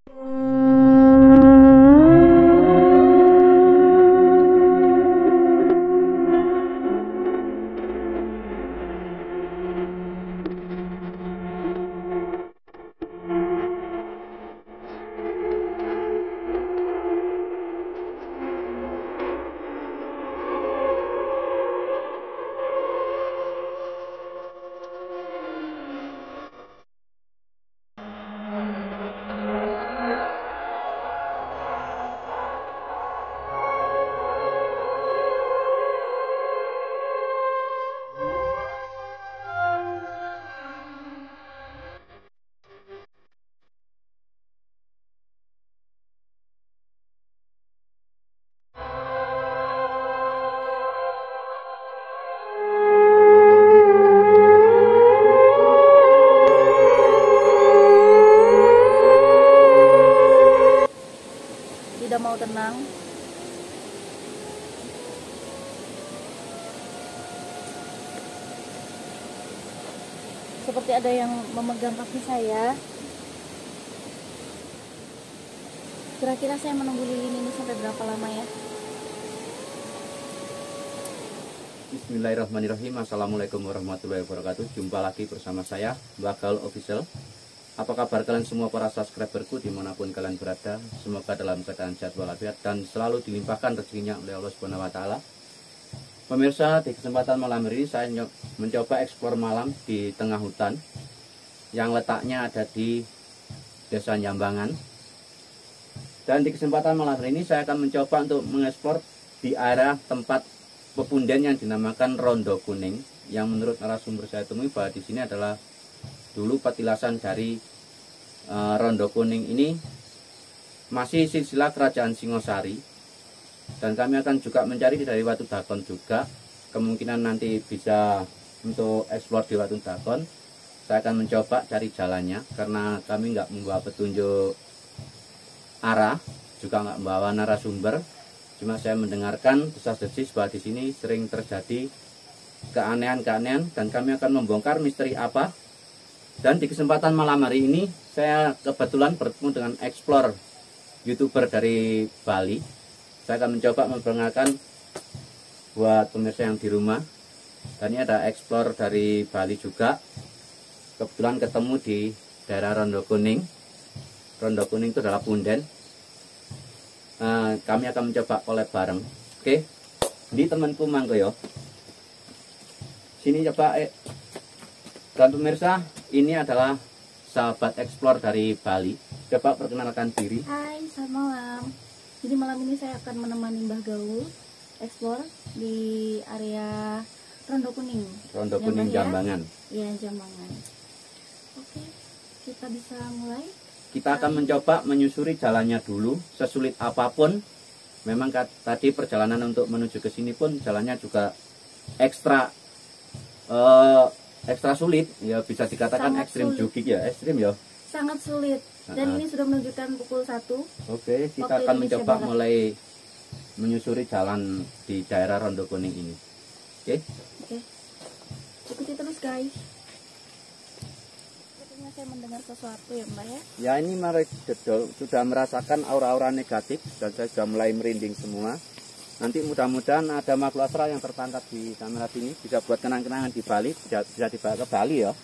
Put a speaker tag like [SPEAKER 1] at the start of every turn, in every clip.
[SPEAKER 1] Tidak mau tenang. Seperti ada yang memegang kaki saya. Kira-kira saya menunggu lilin ini sampai berapa lama ya?
[SPEAKER 2] Bismillahirrahmanirrahim. Assalamualaikum warahmatullahi wabarakatuh. Jumpa lagi bersama saya, Mbak Gaul Official. Apa kabar kalian semua para subscriberku dimanapun kalian berada? Semoga dalam keadaan sehat walafiat dan selalu dilimpahkan rezekinya oleh Allah Subhanahu wa Ta'ala. Pemirsa, di kesempatan malam ini saya mencoba eksplor malam di tengah hutan yang letaknya ada di Desa Jambangan. Dan di kesempatan malam ini saya akan mencoba untuk mengeksplor di area tempat pepunden yang dinamakan Rondo Kuning, yang menurut narasumber saya temui bahwa di sini adalah dulu petilasan dari Rondo Kuning ini masih silsilah kerajaan Singosari, dan kami akan juga mencari dari Watu Dakon juga. Kemungkinan nanti bisa untuk eksplor di Watu Dakon. Saya akan mencoba cari jalannya karena kami nggak membawa petunjuk arah, juga nggak membawa narasumber. Cuma saya mendengarkan desas-desis bahwa di sini sering terjadi keanehan-keanehan, dan kami akan membongkar misteri apa. Dan di kesempatan malam hari ini saya kebetulan bertemu dengan explore YouTuber dari Bali. Saya akan mencoba memperkenalkan buat pemirsa yang di rumah. Dan ini ada explore dari Bali juga. Kebetulan ketemu di daerah Rondo Kuning. Rondo Kuning itu adalah punden. Kami akan mencoba collab bareng. Oke. Ini temanku mangko yo. Sini coba dan pemirsa, ini adalah sahabat explore dari Bali. Coba perkenalkan diri.
[SPEAKER 1] Hai, selamat malam. Jadi malam ini saya akan menemani Mbah Gaul explore di area Rondo Kuning.
[SPEAKER 2] Rondo Kuning Jambangan.
[SPEAKER 1] Iya, Jambangan. Oke, kita bisa mulai.
[SPEAKER 2] Kita akan mencoba menyusuri jalannya dulu, sesulit apapun. Memang tadi perjalanan untuk menuju ke sini pun jalannya juga ekstra sulit, ya bisa dikatakan
[SPEAKER 1] Sangat
[SPEAKER 2] ekstrim
[SPEAKER 1] sulit.
[SPEAKER 2] juga ya, ekstrim ya.
[SPEAKER 1] Sangat sulit. Dan ini sudah menunjukkan pukul 1.
[SPEAKER 2] Oke, kita
[SPEAKER 1] Waktu
[SPEAKER 2] akan
[SPEAKER 1] Indonesia
[SPEAKER 2] mencoba
[SPEAKER 1] Barat.
[SPEAKER 2] mulai menyusuri jalan di daerah Rondo Kuning ini. Oke.
[SPEAKER 1] Oke. Ikuti terus, guys. Sepertinya saya mendengar sesuatu ya, Mbak ya.
[SPEAKER 2] Ya, ini sudah merasakan aura-aura negatif dan saya sudah mulai merinding semua. Nanti mudah-mudahan ada makhluk astral yang tertangkap di kamera sini, bisa buat kenang-kenangan di Bali, bisa dibawa ke Bali ya.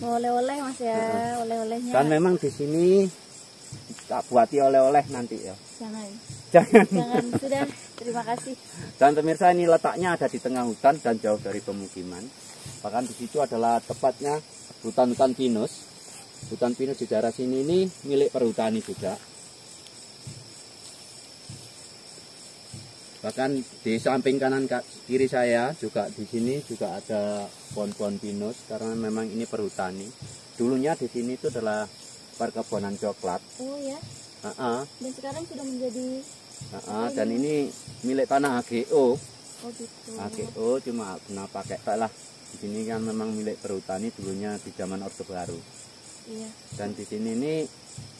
[SPEAKER 1] Mau oleh-oleh Mas ya, oleh-olehnya.
[SPEAKER 2] Dan memang di sini tak buati oleh-oleh nanti ya.
[SPEAKER 1] Jangan.
[SPEAKER 2] Jangan.
[SPEAKER 1] Jangan, sudah. Terima kasih.
[SPEAKER 2] Dan pemirsa, ini letaknya ada di tengah hutan dan jauh dari pemukiman. Bahkan di situ adalah tepatnya hutan-hutan pinus. Hutan pinus di daerah sini ini milik perhutani juga. Bahkan di samping kanan kiri saya juga di sini juga ada pohon-pohon pinus karena memang ini perhutani. Dulunya di sini itu adalah perkebunan coklat.
[SPEAKER 1] Oh ya.
[SPEAKER 2] Dan
[SPEAKER 1] sekarang sudah menjadi
[SPEAKER 2] dan ini milik tanah HGO.
[SPEAKER 1] Oh gitu.
[SPEAKER 2] HGO cuma pernah pakai lah. Di sini kan memang milik perhutani dulunya di zaman Orde Baru.
[SPEAKER 1] Iya.
[SPEAKER 2] Dan di sini ini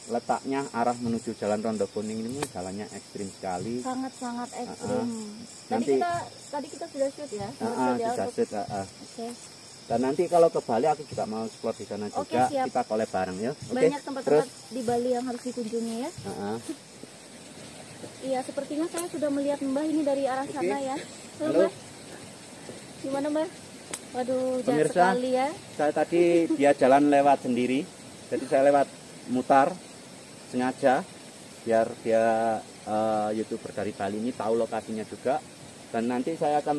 [SPEAKER 2] letaknya arah menuju jalan Rondo Kuning ini jalannya ekstrim sekali.
[SPEAKER 1] Sangat-sangat ekstrim.
[SPEAKER 2] Nanti
[SPEAKER 1] Tadi kita sudah shoot ya.
[SPEAKER 2] sudah shoot.
[SPEAKER 1] Oke.
[SPEAKER 2] Dan nanti kalau ke Bali aku juga mau explore di sana
[SPEAKER 1] Oke,
[SPEAKER 2] juga.
[SPEAKER 1] siap.
[SPEAKER 2] Kita collab bareng ya. Oke.
[SPEAKER 1] Banyak tempat-tempat
[SPEAKER 2] Terus,
[SPEAKER 1] di Bali yang harus dikunjungi ya. Iya, sepertinya saya sudah melihat Mbah ini dari arah
[SPEAKER 2] Oke.
[SPEAKER 1] sana ya. Halo,
[SPEAKER 2] Halo.
[SPEAKER 1] Mbah. Gimana, Mbah? Waduh, jahat
[SPEAKER 2] Pemirsa,
[SPEAKER 1] sekali ya.
[SPEAKER 2] saya tadi dia jalan lewat sendiri, jadi saya lewat mutar sengaja biar dia YouTuber dari Bali ini tahu lokasinya juga. Dan nanti saya akan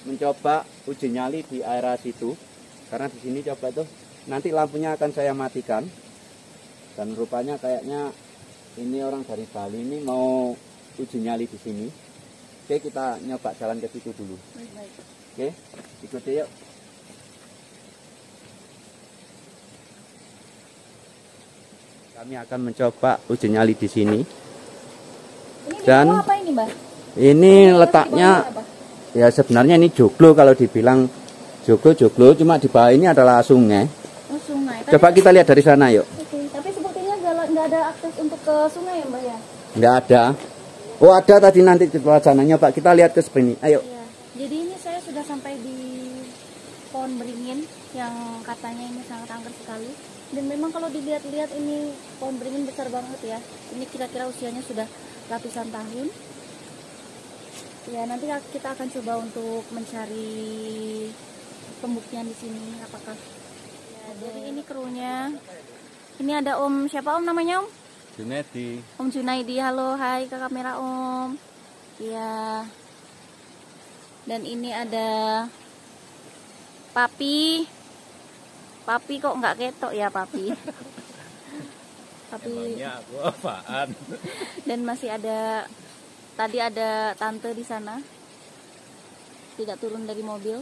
[SPEAKER 2] mencoba uji nyali di area situ, karena di sini coba tuh nanti lampunya akan saya matikan. Dan rupanya kayaknya ini orang dari Bali ini mau uji nyali di sini. Oke, kita nyoba jalan ke situ dulu.
[SPEAKER 1] Baik.
[SPEAKER 2] Oke, ikuti yuk. Kami akan mencoba uji nyali di sini.
[SPEAKER 1] Ini
[SPEAKER 2] Dan
[SPEAKER 1] di bawah apa ini, Mbah?
[SPEAKER 2] ini letaknya
[SPEAKER 1] Di bawah apa?
[SPEAKER 2] ya sebenarnya ini joglo, kalau dibilang joglo, cuma di bawah ini adalah sungai.
[SPEAKER 1] Oh, sungai.
[SPEAKER 2] Coba kita lihat dari sana yuk.
[SPEAKER 1] Oke, tapi sepertinya nggak ada akses untuk ke sungai ya, Mbah ya?
[SPEAKER 2] Nggak ada. Oh, ada tadi nanti di bawah sananya Pak. Kita lihat ke sini. Ayo.
[SPEAKER 1] Iya. Jadi ini saya sudah sampai di pohon beringin yang katanya ini sangat angker sekali. Dan memang kalau dilihat-lihat ini pohon beringin besar banget ya. Ini kira-kira usianya sudah ratusan tahun. Ya, nanti kita akan coba untuk mencari pembuktian di sini apakah. Ya, jadi ini krunya. Ini ada Om, siapa Om namanya Om?
[SPEAKER 2] Junedi.
[SPEAKER 1] Om Junaidi. Halo, hai ke kamera Om. Iya. Dan ini ada Papi. Papi kok nggak ketok ya Papi? Papi.
[SPEAKER 3] Emangnya aku apaan?
[SPEAKER 1] Dan masih ada, tadi ada tante di sana, tidak turun dari mobil.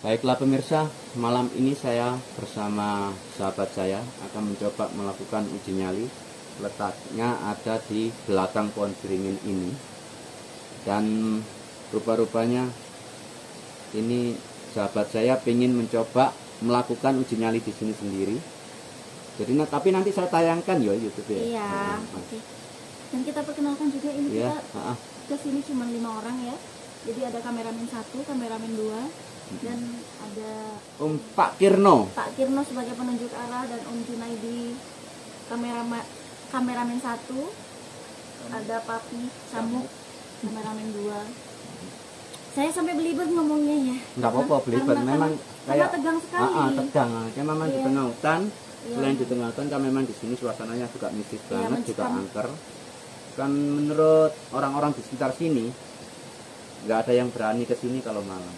[SPEAKER 2] Baiklah pemirsa, malam ini saya bersama sahabat saya akan mencoba melakukan uji nyali. Letaknya ada di belakang pohon beringin ini. Dan rupa-rupanya ini sahabat saya ingin mencoba melakukan uji nyali di sini sendiri. Jadi tapi nanti saya tayangkan ya YouTube ya.
[SPEAKER 1] Iya, oke. Dan kita perkenalkan juga ini
[SPEAKER 2] Iya,
[SPEAKER 1] kita kesini cuma 5 orang ya. Jadi ada kameramen 1, kameramen 2, dan ada
[SPEAKER 2] Pak Kirno.
[SPEAKER 1] Pak Kirno sebagai penunjuk arah, dan Om Junaidi kameramen 1, ada Papi Samuk kameramen 2. Saya sampai belibet ngomongnya ya.
[SPEAKER 2] Nggak apa-apa belibet, memang
[SPEAKER 1] karena
[SPEAKER 2] kayak
[SPEAKER 1] tegang sekali.
[SPEAKER 2] tegang. Kayak memang di
[SPEAKER 1] Iya.
[SPEAKER 2] tengah hutan.
[SPEAKER 1] Iya.
[SPEAKER 2] Selain di tengah hutan kan memang di sini suasananya juga mistis
[SPEAKER 1] Iya,
[SPEAKER 2] banget, juga
[SPEAKER 1] mencekam.
[SPEAKER 2] angker. Kan menurut orang-orang di sekitar sini nggak ada yang berani ke sini kalau malam.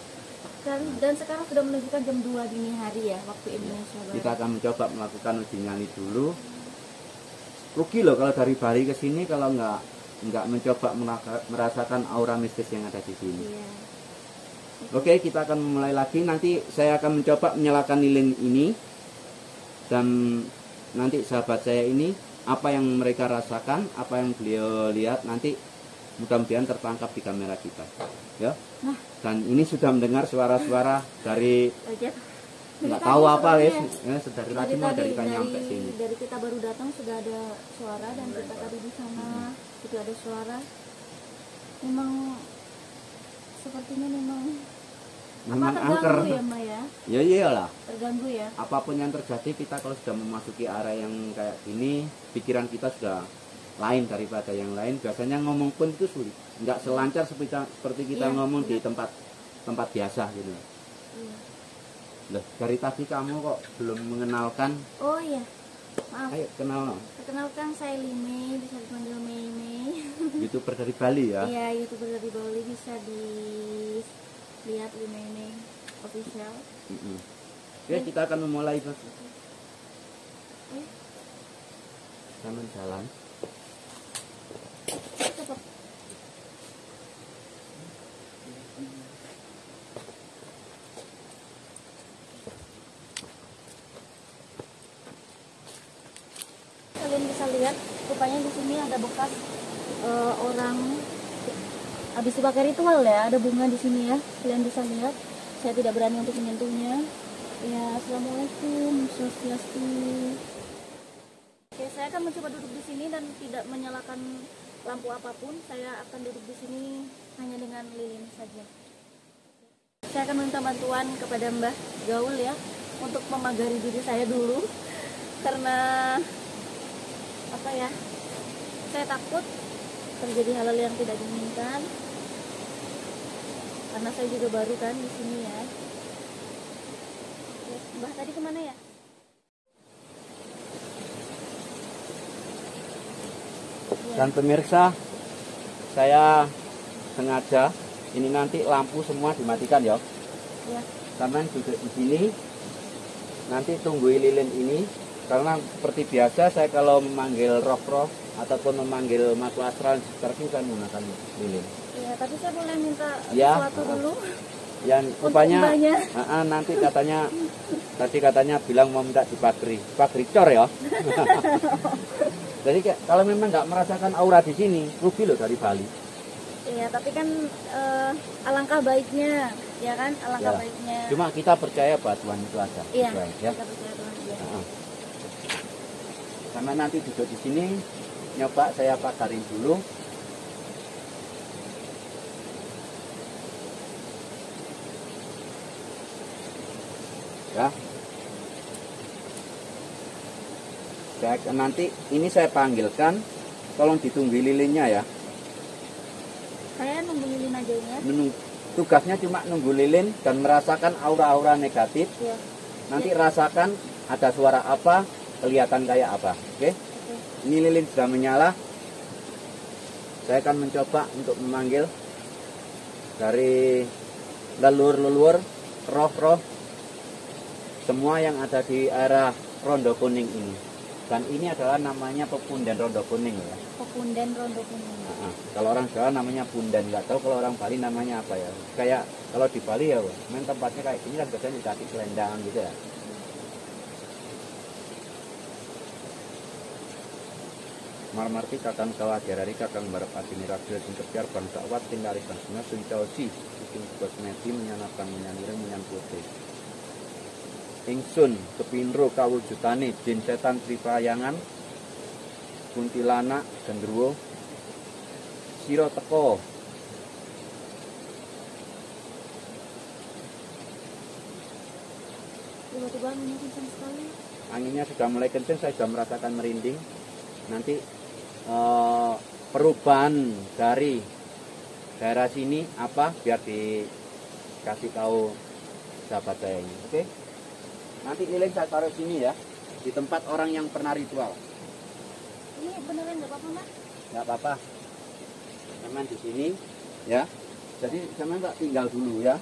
[SPEAKER 1] Dan sekarang sudah menunjukkan jam 2 dini hari ya, waktu Indonesia Barat.
[SPEAKER 2] Kita akan mencoba melakukan uji nyali dulu. Rugi loh kalau dari Bali ke sini kalau nggak mencoba merasakan aura mistis yang ada di sini.
[SPEAKER 1] Iya.
[SPEAKER 2] Oke, kita akan mulai lagi. Nanti saya akan mencoba menyalakan lilin ini. Dan nanti sahabat saya ini, apa yang mereka rasakan, apa yang beliau lihat, nanti mudah-mudahan tertangkap di kamera kita. Ya.
[SPEAKER 1] Nah.
[SPEAKER 2] Dan ini sudah mendengar suara-suara dari
[SPEAKER 1] Oke.
[SPEAKER 2] nggak
[SPEAKER 1] Dari
[SPEAKER 2] tahu
[SPEAKER 1] tadi
[SPEAKER 2] apa
[SPEAKER 1] sebenarnya.
[SPEAKER 2] ya, dari tadi mulai dari kita nyampe sini.
[SPEAKER 1] Dari kita baru datang sudah ada suara, dan kita tadi di sana itu ada suara. Memang sepertinya memang
[SPEAKER 2] Memang
[SPEAKER 1] terganggu
[SPEAKER 2] angker.
[SPEAKER 1] ya Mbak ya,
[SPEAKER 2] Ya iyalah.
[SPEAKER 1] terganggu ya.
[SPEAKER 2] Apapun yang terjadi, kita kalau sudah memasuki area yang kayak gini, pikiran kita sudah lain daripada yang lain. Biasanya ngomong pun itu sulit, nggak selancar seperti kita
[SPEAKER 1] Iya,
[SPEAKER 2] ngomong di
[SPEAKER 1] iya.
[SPEAKER 2] tempat biasa gitu.
[SPEAKER 1] Iya.
[SPEAKER 2] Loh, dari tadi kamu kok belum mengenalkan?
[SPEAKER 1] Oh iya, maaf.
[SPEAKER 2] Ayo kenal no.
[SPEAKER 1] Perkenalkan, saya Lime, bisa dipanggil Mei.
[SPEAKER 2] YouTuber dari Bali ya.
[SPEAKER 1] Iya, YouTuber dari Bali, bisa dilihat Lime official.
[SPEAKER 2] Oke, kita akan memulai Mas.
[SPEAKER 1] Eh,
[SPEAKER 2] Taman jalan.
[SPEAKER 1] cepat. Kalian bisa lihat, rupanya di sini ada bekas orang habis dipakai ritual ya. Ada bunga di sini ya, kalian bisa lihat. Saya tidak berani untuk menyentuhnya. Ya, assalamualaikum, swastiastu. Oke, saya akan mencoba duduk di sini dan tidak menyalakan lampu apapun. Saya akan duduk di sini hanya dengan lilin saja. saya akan minta bantuan kepada Mbah Gaul ya untuk memagari diri saya dulu, karena apa ya, saya takut terjadi hal-hal yang tidak diinginkan, karena saya juga baru kan di sini ya. Oke, Mbah tadi kemana ya?
[SPEAKER 2] Dan pemirsa, saya sengaja ini nanti lampu semua dimatikan ya.
[SPEAKER 1] Ya.
[SPEAKER 2] Karena duduk di sini nanti tunggu lilin ini, karena seperti biasa saya kalau memanggil roh-roh ataupun memanggil makhluk astral seperti saya menggunakan lilin.
[SPEAKER 1] Iya, tapi saya boleh minta
[SPEAKER 2] Ya,
[SPEAKER 1] sesuatu dulu.
[SPEAKER 2] Yang
[SPEAKER 1] Untuk
[SPEAKER 2] rupanya
[SPEAKER 1] mbahnya.
[SPEAKER 2] nanti katanya bilang mau minta dipagri cor ya. Jadi kalau memang nggak merasakan aura di sini, rugi loh dari Bali.
[SPEAKER 1] Iya, tapi kan alangkah baiknya, ya kan, alangkah
[SPEAKER 2] Ya.
[SPEAKER 1] baiknya.
[SPEAKER 2] Cuma kita percaya bahwa Tuhan itu ada.
[SPEAKER 1] Iya,
[SPEAKER 2] Ya.
[SPEAKER 1] kita percaya Tuhan. Iya.
[SPEAKER 2] Karena nanti duduk di sini, nyoba saya pagarin dulu. Ya. Nanti ini saya panggilkan, tolong ditunggu lilinnya ya.
[SPEAKER 1] Saya nunggu lilin aja ya.
[SPEAKER 2] Tugasnya cuma nunggu lilin dan merasakan aura-aura negatif.
[SPEAKER 1] Iya.
[SPEAKER 2] Nanti rasakan ada suara apa, kelihatan kayak apa. Oke?
[SPEAKER 1] Oke.
[SPEAKER 2] Ini lilin sudah menyala. Saya akan mencoba untuk memanggil dari leluhur-leluhur, roh-roh, semua yang ada di area Rondo Kuning ini. Dan ini adalah namanya Pepundan Rondo Kuning ya.
[SPEAKER 1] Pepundan Rondo Kuning.
[SPEAKER 2] Kalau orang Jawa namanya Pundan, nggak tahu kalau orang Bali namanya apa ya. Kayak kalau di Bali ya, main tempatnya kayak gini kan biasanya di kaki selendang gitu ya. Marmarti kakang kawajarari kakang barap adini rakyat sing kepiar bangsa awat tinarikan semua suwitausi bikin kosmeti menyanakan menyanireng menyanpute. Ingsun kepindro kawujudane jin setan tripayangan kuntilanak gendruwo sira teka
[SPEAKER 1] Tiba-tiba anginnya kencang sekali.
[SPEAKER 2] anginnya sudah mulai kencang, saya sudah merasakan merinding. Nanti perubahan dari daerah sini apa biar dikasih tahu sahabat saya ini. Oke, nanti lilin saya taruh sini ya, di tempat orang yang pernah ritual.
[SPEAKER 1] Ini beneran nggak apa-apa, Mas?
[SPEAKER 2] Nggak apa-apa, teman di sini ya. Jadi teman tak tinggal dulu ya.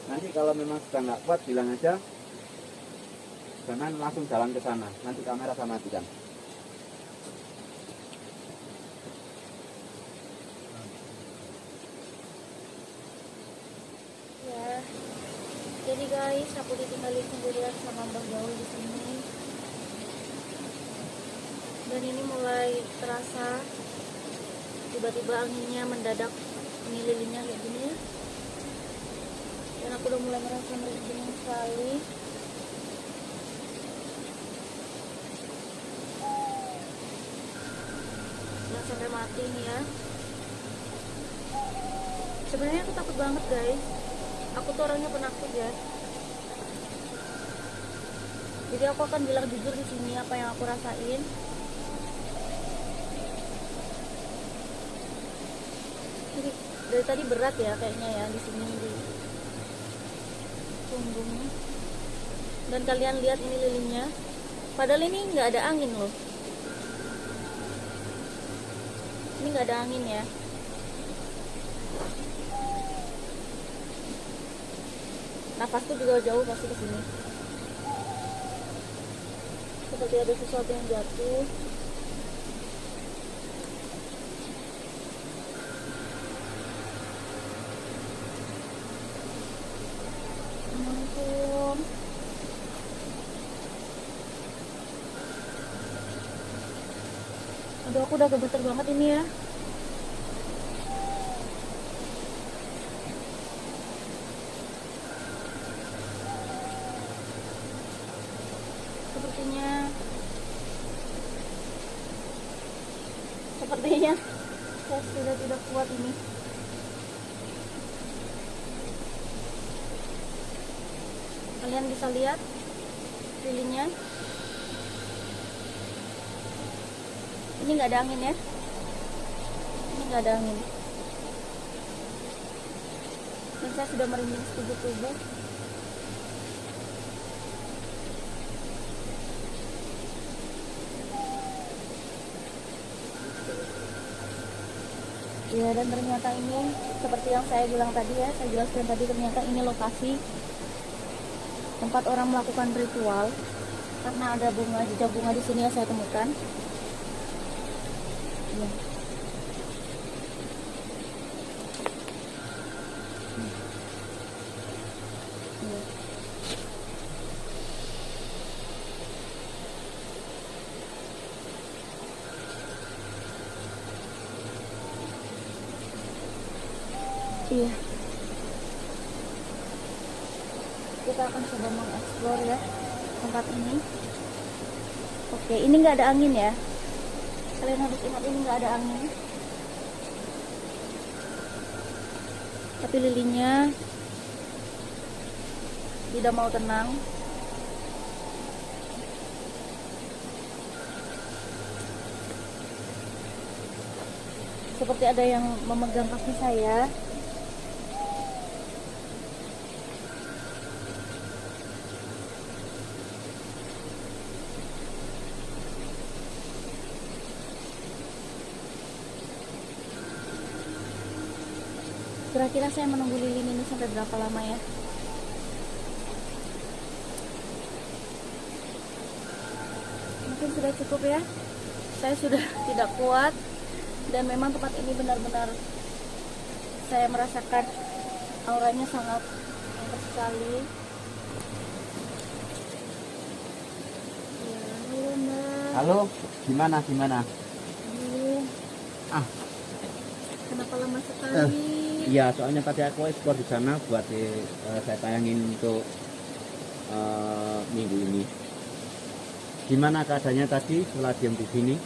[SPEAKER 2] Nanti kalau memang sudah nggak kuat bilang aja, teman langsung jalan ke sana. Nanti kamera saya matikan.
[SPEAKER 1] Ya. Jadi guys, aku ditinggalin sendirian sama Mbah Gaul di sini. Dan ini mulai terasa tiba-tiba anginnya mendadak, ini lilinnya kayak gini ya. Dan aku udah mulai merasa merinding sekali. Nah, sampai mati nih ya. Sebenarnya aku takut banget guys. Aku tuh orangnya penakut ya. Jadi aku akan bilang jujur di sini apa yang aku rasain. Jadi dari tadi berat ya kayaknya ya di sini di punggungnya. Dan kalian lihat ini lilinnya. Padahal ini nggak ada angin loh. Ini nggak ada angin ya. Nafasku juga jauh pasti ke sini. Seperti ada sesuatu yang jatuh. Ampun. Aduh, aku udah gemeter banget ini ya. Sepertinya saya sudah tidak kuat ini. Kalian bisa lihat lilinnya. Ini nggak ada angin ya. Ini nggak ada angin. Dan saya sudah merinding sekujur tubuh. Ya, dan ternyata ini seperti yang saya bilang tadi ya, saya jelaskan tadi, ternyata ini lokasi tempat orang melakukan ritual karena ada bunga, jejak bunga di sini yang saya temukan. Ya. Ya. Iya. Kita akan coba mengeksplor ya tempat ini. Oke, ini nggak ada angin ya. Kalian harus ingat ini nggak ada angin. Tapi lilinnya tidak mau tenang. Seperti ada yang memegang kaki saya. Kira-kira saya menunggu lilin ini sampai berapa lama ya? Mungkin sudah cukup ya. Saya sudah tidak kuat. Dan memang tempat ini benar-benar saya merasakan auranya sangat mantap sekali. Ya, halo Mbak.
[SPEAKER 2] Halo, gimana?
[SPEAKER 1] Ini, kenapa lama sekali?
[SPEAKER 2] Iya, soalnya tadi aku ekspor di sana buat saya tayangin untuk minggu ini. Gimana keadaannya tadi setelah diam di sini?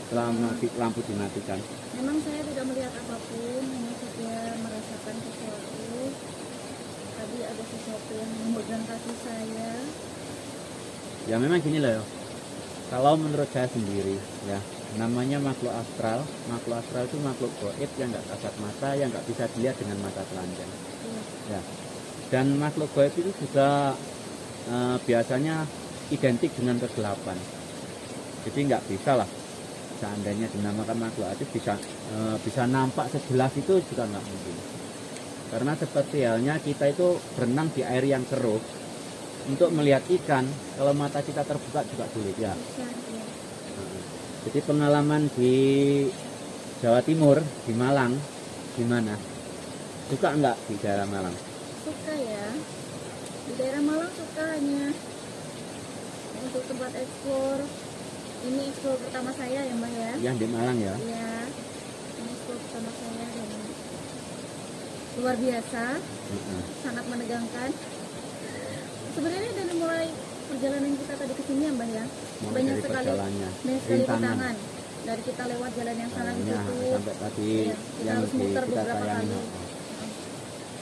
[SPEAKER 2] Setelah lampu dimatikan.
[SPEAKER 1] Memang saya tidak melihat apapun, hanya saja merasakan sesuatu. Tadi ada sesuatu yang memegang kaki saya.
[SPEAKER 2] Ya memang gini loh. Kalau menurut saya sendiri, ya namanya makhluk astral. Makhluk astral itu makhluk gaib yang nggak kasat mata, yang nggak bisa dilihat dengan mata telanjang. Ya. Dan makhluk gaib itu juga biasanya identik dengan kegelapan. Jadi nggak bisa lah. Seandainya dinamakan makhluk itu bisa nampak sejelas itu juga nggak mungkin. Karena seperti halnya kita itu berenang di air yang keruh untuk melihat ikan, kalau mata kita terbuka juga sulit ya. Jadi pengalaman di Jawa Timur, di Malang, gimana? Suka nggak di daerah Malang?
[SPEAKER 1] Suka ya, di daerah Malang suka, hanya untuk tempat eksplor. Ini eksplor pertama saya ya Mbak ya.
[SPEAKER 2] Yang di Malang ya?
[SPEAKER 1] Iya, ini eksplor pertama saya dan luar biasa, sangat menegangkan. Sebenarnya dari mulai perjalanan kita tadi ke sini ya Mbak ya, banyak sekali rintangan. Dari kita lewat jalan yang sangat ditutup
[SPEAKER 2] sampai tadi
[SPEAKER 1] ya, kita harus muter beberapa kali.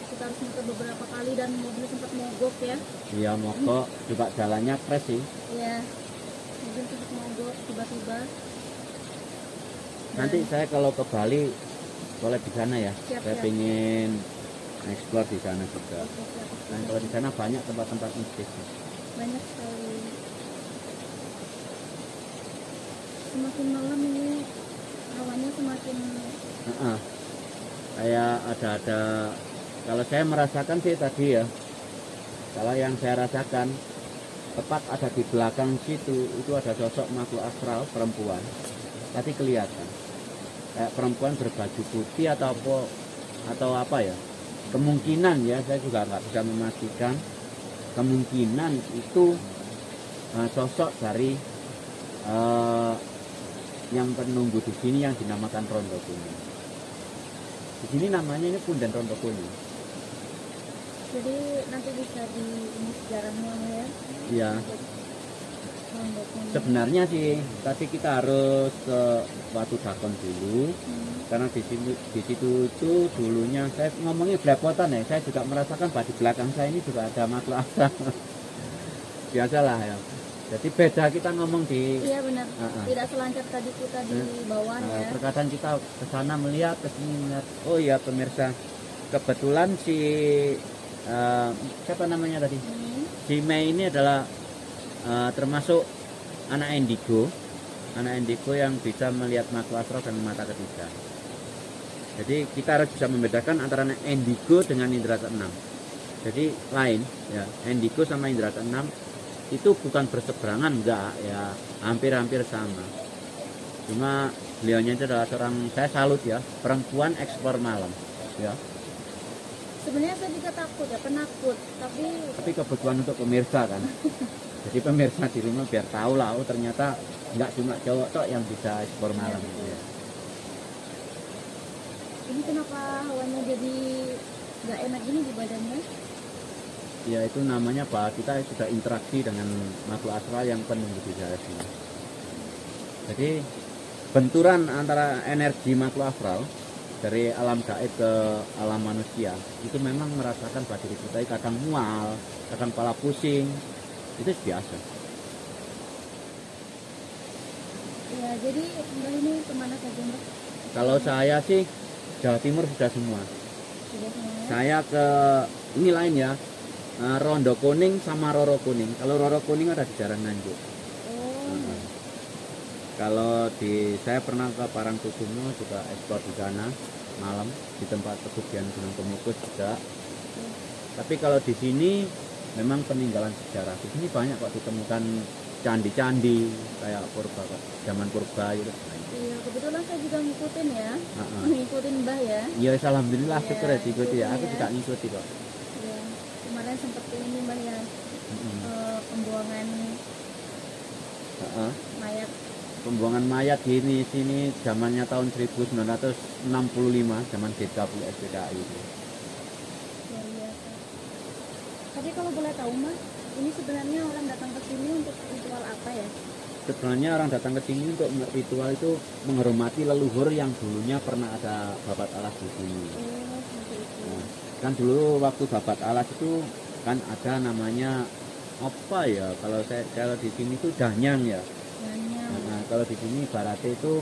[SPEAKER 1] Kita harus muter beberapa kali dan mobil sempat mogok ya.
[SPEAKER 2] Iya, mogok, juga jalannya crash sih.
[SPEAKER 1] Iya, mobil sempat mogok tiba-tiba.
[SPEAKER 2] Nanti saya kalau ke Bali boleh di sana ya. Saya pengen explore di sana juga. Dan kalau di sana banyak tempat-tempat mistis.
[SPEAKER 1] Banyak sekali. Semakin malam ini awannya semakin
[SPEAKER 2] kayak ada kalau saya merasakan sih tadi ya, kalau yang saya rasakan tepat ada di belakang situ, itu ada sosok makhluk astral perempuan. Tadi kelihatan kayak perempuan berbaju putih atau apa ya, kemungkinan ya, saya juga nggak bisa memastikan, kemungkinan itu sosok dari yang penunggu di sini yang dinamakan Rondo Kuning. Di sini namanya ini Punden Rondo Kuning.
[SPEAKER 1] Jadi nanti bisa di ini sejarahnya ya.
[SPEAKER 2] Iya.
[SPEAKER 1] Rondo Kuning.
[SPEAKER 2] Sebenarnya sih tadi kita harus ke Watu Dakon dulu, karena di situ itu dulunya saya ngomongnya belepotan ya. Saya juga merasakan bahwa di belakang saya ini juga ada makhluk asal. Biasalah ya. Jadi beda kita ngomong di.
[SPEAKER 1] Iya benar. Tidak selancar tadi kita di bawah ya.
[SPEAKER 2] Terkadang kita ke sana melihat, ke sini melihat. Oh iya pemirsa, kebetulan si siapa namanya tadi? Si Mei ini adalah termasuk anak indigo yang bisa melihat makhluk astral dengan mata ketiga. Jadi kita harus bisa membedakan antara indigo dengan indera keenam. Jadi lain ya, indigo sama indera keenam itu bukan berseberangan, enggak ya, hampir-hampir sama. Cuma beliaunya itu adalah seorang, saya salut ya, perempuan eksplor malam ya.
[SPEAKER 1] Sebenarnya saya juga takut ya, penakut, tapi
[SPEAKER 2] kebutuhan untuk pemirsa kan. Jadi pemirsa di rumah biar tahu lah, oh ternyata nggak cuma cowok tok yang bisa eksplor malam gitu ya.
[SPEAKER 1] Ini kenapa hawanya jadi nggak enak gini di badannya?
[SPEAKER 2] Ya itu namanya bahwa kita sudah interaksi dengan makhluk astral yang penuh di daerah sini. Jadi benturan antara energi makhluk astral dari alam gaib ke alam manusia itu memang merasakan bahwa diri kita kadang mual, kadang kepala pusing, itu biasa.
[SPEAKER 1] Ya jadi Mbak ini kemana saja Mbak?
[SPEAKER 2] Kalau saya sih Jawa Timur sudah semua.
[SPEAKER 1] Sudah semuanya?
[SPEAKER 2] Saya ke ini lain ya, Rondo Kuning sama Roro Kuning. Kalau Roro Kuning ada di Jalan Nganjuk.
[SPEAKER 1] Oh.
[SPEAKER 2] Kalau saya pernah ke Parangkusumo juga eksplor di sana malam di tempat kesugihan Gunung Kemukus juga. Tapi kalau di sini memang peninggalan sejarah. Di sini banyak kok ditemukan candi-candi kayak zaman purba gitu.
[SPEAKER 1] Iya, kebetulan saya juga ngikutin ya. Ngikutin Mbah ya.
[SPEAKER 2] Iya, alhamdulillah
[SPEAKER 1] Iya,
[SPEAKER 2] syukur ya diikuti ya. Aku
[SPEAKER 1] ya.
[SPEAKER 2] juga ngikuti kok.
[SPEAKER 1] Iya. Kemarin sempat ini Mbah ya. Pembuangan mayat.
[SPEAKER 2] Pembuangan mayat di sini zamannya tahun 1965, zaman GKPU SPKI itu.
[SPEAKER 1] Luar biasa. Tapi kalau boleh tahu Mas, ini sebenarnya orang datang ke sini untuk ritual apa ya?
[SPEAKER 2] Sebenarnya orang datang ke sini untuk ritual itu menghormati leluhur yang dulunya pernah ada babat alas di sini.
[SPEAKER 1] Seperti itu.
[SPEAKER 2] Nah, kan dulu waktu babat alas itu kan ada namanya apa ya? Kalau di sini itu danyang ya. Nah, kalau di sini baratnya itu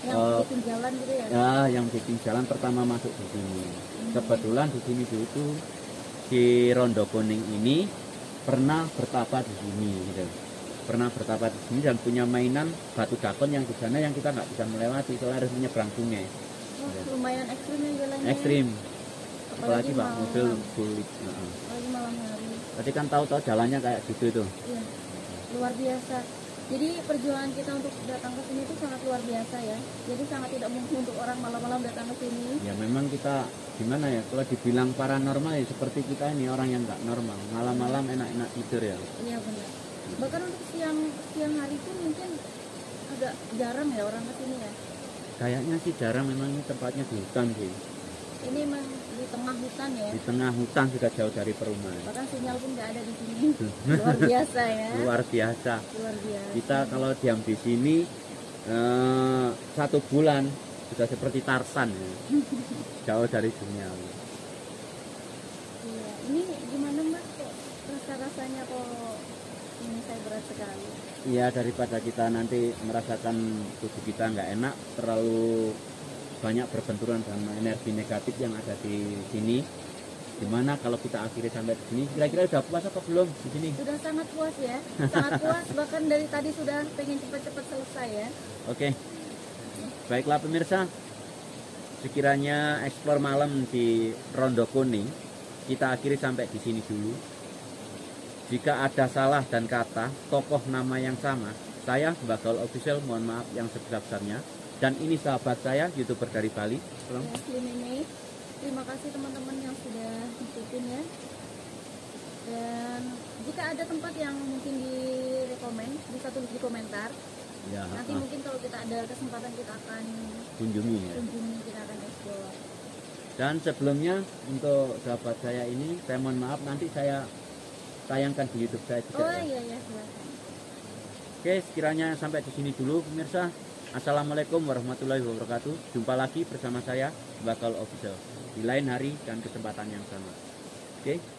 [SPEAKER 1] yang bikin jalan gitu ya?
[SPEAKER 2] Ya, yang bikin jalan pertama masuk di sini. Kebetulan di sini itu si Rondo Kuning ini pernah bertapa di sini gitu. Pernah bertapa di sini dan punya mainan batu dakon yang di sana yang kita nggak bisa melewati, soalnya harus menyeberang sungai.
[SPEAKER 1] Lumayan ekstrim ya jalannya.
[SPEAKER 2] Ekstrim. Apalagi Pak
[SPEAKER 1] malam.
[SPEAKER 2] mobil sulit.
[SPEAKER 1] Apalagi malam hari.
[SPEAKER 2] Tadi kan tahu-tahu jalannya kayak gitu tuh.
[SPEAKER 1] Iya. Luar biasa. Jadi perjuangan kita untuk datang ke sini itu sangat luar biasa ya. Jadi sangat tidak mungkin untuk orang malam-malam datang ke sini.
[SPEAKER 2] Ya memang kita gimana ya, kalau dibilang paranormal ya seperti kita ini orang yang nggak normal. Malam-malam enak-enak tidur ya.
[SPEAKER 1] Iya benar. Bahkan untuk siang hari pun mungkin agak jarang ya orang ke sini ya.
[SPEAKER 2] Kayaknya sih jarang, memang ini tempatnya di hutan sih.
[SPEAKER 1] Ini memang di tengah hutan ya.
[SPEAKER 2] Di tengah hutan, sudah jauh dari perumahan.
[SPEAKER 1] Bahkan sinyal pun nggak ada di sini. Luar biasa ya.
[SPEAKER 2] Luar biasa.
[SPEAKER 1] Luar biasa.
[SPEAKER 2] Kita kalau diam di sini 1 bulan sudah seperti Tarsan ya. Jauh dari dunia.
[SPEAKER 1] Iya. Ini gimana Mas kok rasa-rasanya kok ini saya berat sekali.
[SPEAKER 2] Iya, daripada kita nanti merasakan tubuh kita nggak enak, terlalu banyak berbenturan dengan energi negatif yang ada di sini. Gimana kalau kita akhiri sampai di sini? Kira-kira udah puas apa belum di sini?
[SPEAKER 1] Sudah sangat puas ya, sangat puas. Bahkan dari tadi sudah pengen cepat-cepat selesai ya.
[SPEAKER 2] Oke, baiklah pemirsa. Sekiranya eksplor malam di Rondo Kuning kita akhiri sampai di sini dulu. Jika ada salah dan kata tokoh nama yang sama, saya Mbak Gaul Official mohon maaf yang sebesar-besarnya. Dan ini sahabat saya, YouTuber dari Bali.
[SPEAKER 1] Ya, ini. Terima kasih teman-teman yang sudah ngikutin ya. Dan jika ada tempat yang mungkin direkomend, bisa tulis di komentar.
[SPEAKER 2] Ya,
[SPEAKER 1] nanti mungkin kalau kita ada kesempatan kita akan
[SPEAKER 2] kunjungi ya.
[SPEAKER 1] Kita akan explore.
[SPEAKER 2] Dan sebelumnya untuk sahabat saya ini, saya mohon maaf nanti saya tayangkan di YouTube saya juga.
[SPEAKER 1] Oh iya ya, silakan.
[SPEAKER 2] Oke, sekiranya sampai di sini dulu pemirsa. Assalamualaikum warahmatullahi wabarakatuh. Jumpa lagi bersama saya Bakal Official di lain hari dan kesempatan yang sama. Oke.